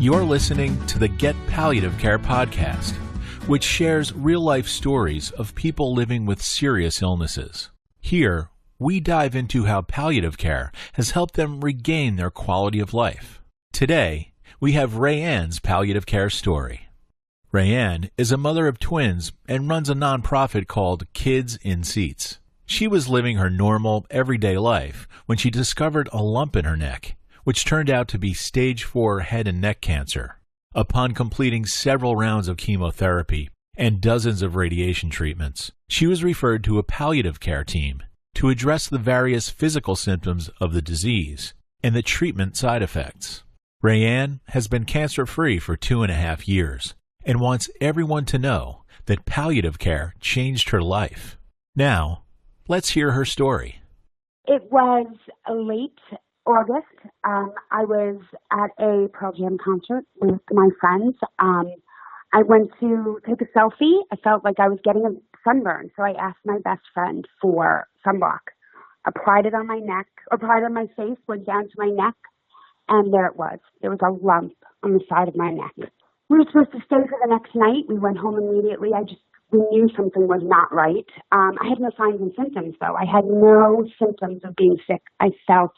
You're listening to the Get Palliative Care podcast, which shares real-life stories of people living with serious illnesses. Here, we dive into how palliative care has helped them regain their quality of life. Today, we have Rae Anne's palliative care story. Rae Anne is a mother of twins and runs a nonprofit called Kids in Seats. She was living her normal, everyday life when she discovered a lump in her neck, which turned out to be stage 4 head and neck cancer. Upon completing several rounds of chemotherapy and dozens of radiation treatments, she was referred to a palliative care team to address the various physical symptoms of the disease and the treatment side effects. Rae Anne has been cancer-free for 2.5 years and wants everyone to know that palliative care changed her life. Now, let's hear her story. It was late August. I was at a Pearl Jam concert with my friends. I went to take a selfie. I felt like I was getting a sunburn, so I asked my best friend for sunblock. I applied it on my neck, or applied it on my face, went down to my neck, and there it was. There was a lump on the side of my neck. We were supposed to stay for the next night. We went home immediately. We knew something was not right. I had no signs and symptoms, though. I had no symptoms of being sick. I felt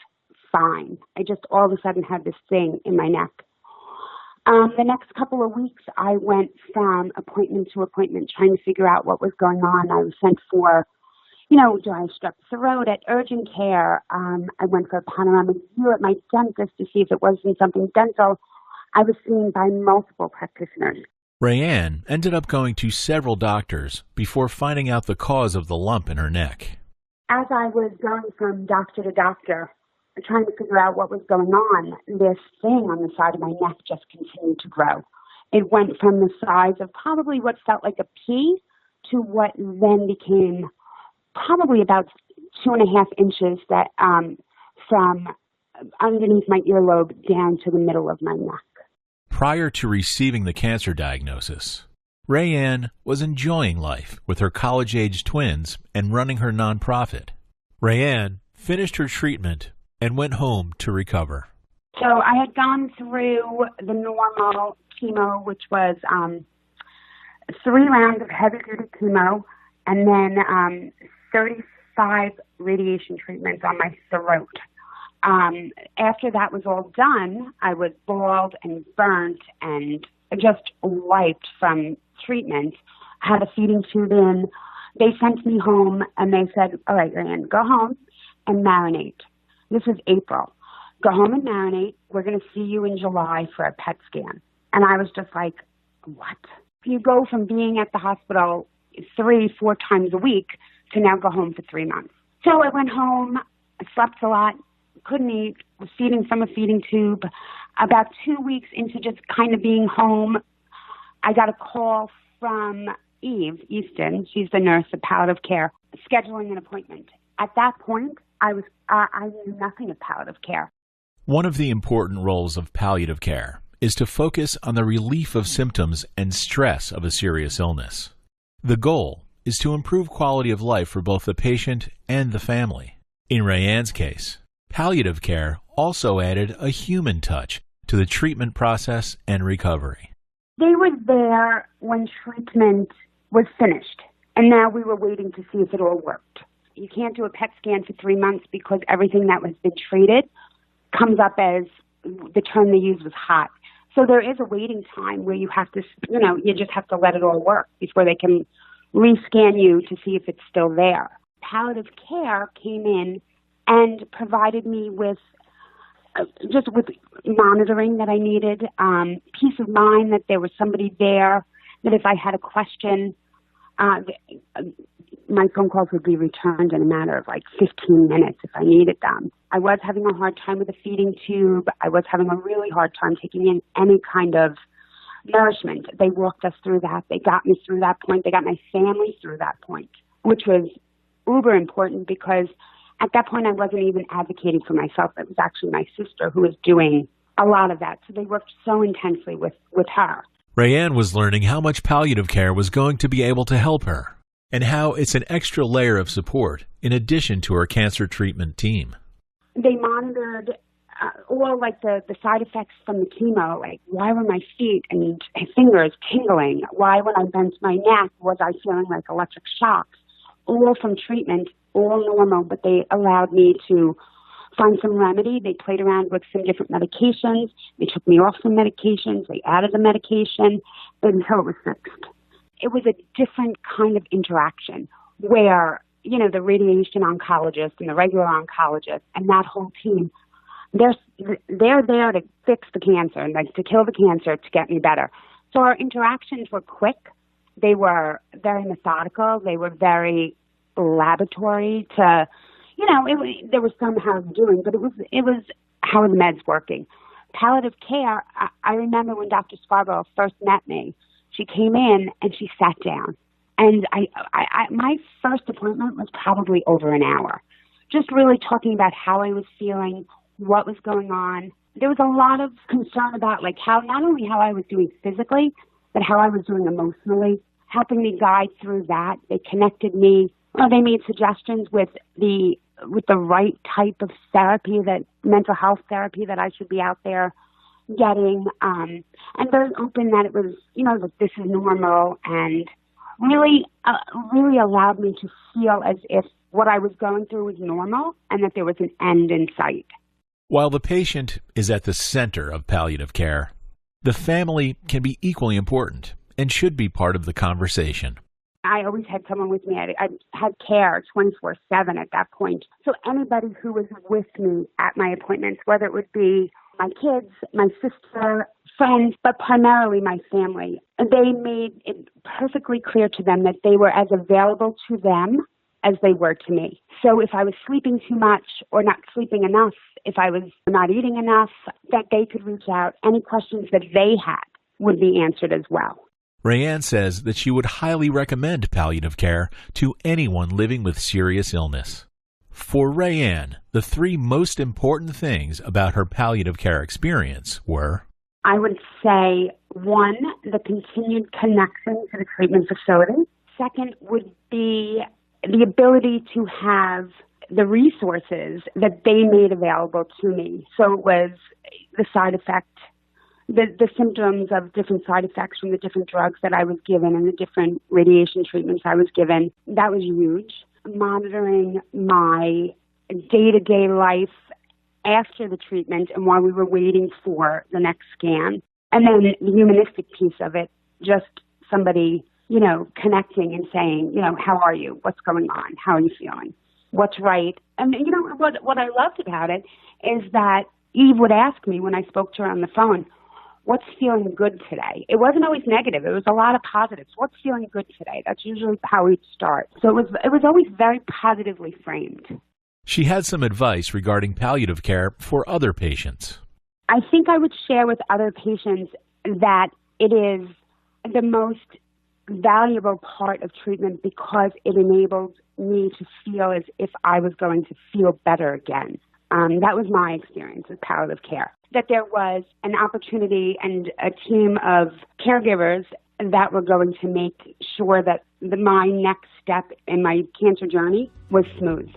fine. I just all of a sudden had this thing in my neck. The next couple of weeks, I went from appointment to appointment trying to figure out what was going on. I was sent for, dry strep throat at urgent care. I went for a panoramic view at my dentist to see if it wasn't something dental. I was seen by multiple practitioners. Rae Anne ended up going to several doctors before finding out the cause of the lump in her neck. As I was going from doctor to doctor, trying to figure out what was going on, this thing on the side of my neck just continued to grow. It went from the size of probably what felt like a pea to what then became probably about 2.5 inches that from underneath my earlobe down to the middle of my neck. Prior to receiving the cancer diagnosis, Rae Anne was enjoying life with her college-age twins and running her nonprofit. Rae Anne finished her treatment and went home to recover. So I had gone through the normal chemo, which was 3 rounds of heavy-duty chemo and then 35 radiation treatments on my throat. After that was all done, I was bald and burnt and just wiped from treatment. I had a feeding tube in. They sent me home and they said, all right, Rae Anne, go home and marinate. This was April. Go home and marinate. We're going to see you in July for a PET scan. And I was just like, what? You go from being at the hospital 3-4 times a week to now go home for 3 months. So I went home. I slept a lot. Couldn't eat. Was feeding from a feeding tube. About 2 weeks into just kind of being home, I got a call from Eve Easton. She's the nurse at Palliative Care, scheduling an appointment. At that point, I knew nothing of palliative care. One of the important roles of palliative care is to focus on the relief of symptoms and stress of a serious illness. The goal is to improve quality of life for both the patient and the family. In Rae Anne's case, palliative care also added a human touch to the treatment process and recovery. They were there when treatment was finished, and now we were waiting to see if it all worked. You can't do a PET scan for 3 months because everything that has been treated comes up as, the term they used was hot. So there is a waiting time where you have to, you just have to let it all work before they can rescan you to see if it's still there. Palliative care came in and provided me with with monitoring that I needed, peace of mind that there was somebody there, that if I had a question, my phone calls would be returned in a matter of like 15 minutes if I needed them. I was having a hard time with a feeding tube. I was having a really hard time taking in any kind of nourishment. They walked us through that. They got me through that point. They got my family through that point, which was uber important because at that point I wasn't even advocating for myself. It was actually my sister who was doing a lot of that. So they worked so intensely with her. Rae Anne was learning how much palliative care was going to be able to help her, and how it's an extra layer of support in addition to her cancer treatment team. They monitored all like the side effects from the chemo, like why were my feet and fingers tingling? Why when I bent my neck was I feeling like electric shocks? All from treatment, all normal, but they allowed me to find some remedy. They played around with some different medications. They took me off some medications. They added the medication until it was fixed. It was a different kind of interaction where, you know, the radiation oncologist and the regular oncologist and that whole team, they're there to fix the cancer and like to kill the cancer to get me better. So our interactions were quick. They were very methodical. They were very laboratory to, you know, there was some how I'm doing, but it was how are the meds working. Palliative care, I remember when Dr. Scarborough first met me, she came in and she sat down. And my first appointment was probably over an hour, just really talking about how I was feeling, what was going on. There was a lot of concern about like how, not only how I was doing physically, but how I was doing emotionally, helping me guide through that. They connected me. They made suggestions with the right type of therapy, that mental health therapy that I should be out there getting, and very open that it was, you know, that this is normal, and really allowed me to feel as if what I was going through was normal and that there was an end in sight. While the patient is at the center of palliative care, the family can be equally important and should be part of the conversation. I always had someone with me. I had care 24/7 at that point. So anybody who was with me at my appointments, whether it would be my kids, my sister, friends, but primarily my family, they made it perfectly clear to them that they were as available to them as they were to me. So if I was sleeping too much or not sleeping enough, if I was not eating enough, that they could reach out. Any questions that they had would be answered as well. Rae Anne says that she would highly recommend palliative care to anyone living with serious illness. For Rae Anne, the three most important things about her palliative care experience were: I would say, one, the continued connection to the treatment facility. Second would be the ability to have the resources that they made available to me. So it was the side effect, the symptoms of different side effects from the different drugs that I was given and the different radiation treatments I was given. That was huge. Monitoring my day-to-day life after the treatment and while we were waiting for the next scan. And then the humanistic piece of it, just somebody, you know, connecting and saying, you know, how are you? What's going on? How are you feeling? What's right? And, you know, what I loved about it is that Eve would ask me when I spoke to her on the phone, what's feeling good today? It wasn't always negative. It was a lot of positives. What's feeling good today? That's usually how we'd start. So it was always very positively framed. She had some advice regarding palliative care for other patients. I think I would share with other patients that it is the most valuable part of treatment because it enabled me to feel as if I was going to feel better again. That was my experience with palliative care, that there was an opportunity and a team of caregivers that were going to make sure that my next step in my cancer journey was smooth.